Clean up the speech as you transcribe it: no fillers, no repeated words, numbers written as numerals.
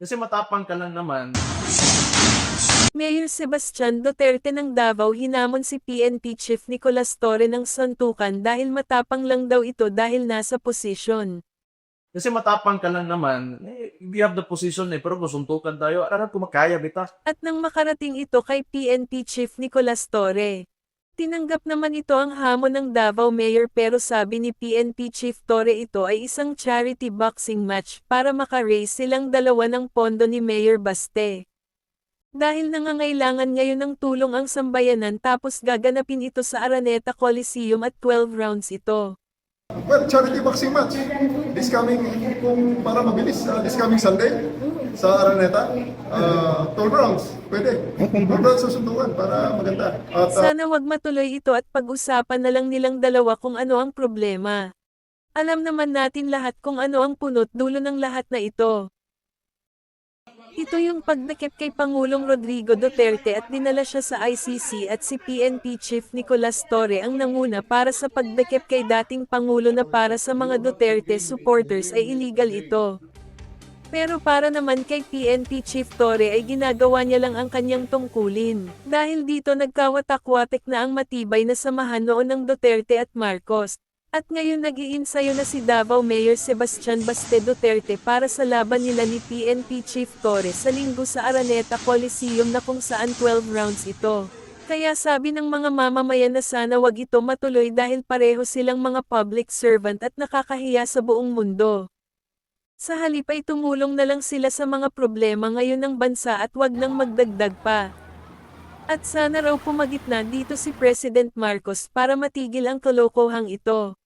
Kasi matapang ka lang naman. Mayor Sebastian Duterte ng Davao hinamon si PNP Chief Nicolas Torre ng suntukan dahil matapang lang daw ito dahil nasa posisyon. Kasi matapang ka lang naman, we have the position pero kung suntukan tayo, aram ko makaya bita. At nang makarating ito kay PNP Chief Nicolas Torre, tinanggap naman ito ang hamon ng Davao Mayor pero sabi ni PNP Chief Torre ito ay isang charity boxing match para maka-raise silang dalawa ng pondo ni Mayor Baste. Dahil nangangailangan ngayon ng tulong ang sambayanan tapos gaganapin ito sa Araneta Coliseum at 12 rounds ito. Well, charity boxing match. This coming, kung para mabilis, this coming Sunday sa Araneta, 12 rounds. Pwede. 12 rounds sa sundukan para maganda. At Sana wag matuloy ito at pag-usapan na lang nilang dalawa kung ano ang problema. Alam naman natin lahat kung ano ang punot dulo ng lahat na ito. Ito yung pagdakip kay Pangulong Rodrigo Duterte at dinala siya sa ICC at si PNP Chief Nicolas Torre ang nanguna para sa pagdakip kay dating Pangulo na para sa mga Duterte supporters ay illegal ito. Pero para naman kay PNP Chief Torre ay ginagawa niya lang ang kanyang tungkulin. Dahil dito nagkawatak-watik na ang matibay na samahan noon ng Duterte at Marcos. At ngayon nag-iinsayo na si Davao Mayor Sebastian Baste Duterte para sa laban nila ni PNP Chief Torre sa linggo sa Araneta Coliseum na kung saan 12 rounds ito. Kaya sabi ng mga mamamayan na sana wag ito matuloy dahil pareho silang mga public servant at nakakahiya sa buong mundo. Sa halip ay tumulong na lang sila sa mga problema ngayon ng bansa at wag nang magdagdag pa. At sana raw pumagitna dito si President Marcos para matigil ang kalokohang ito.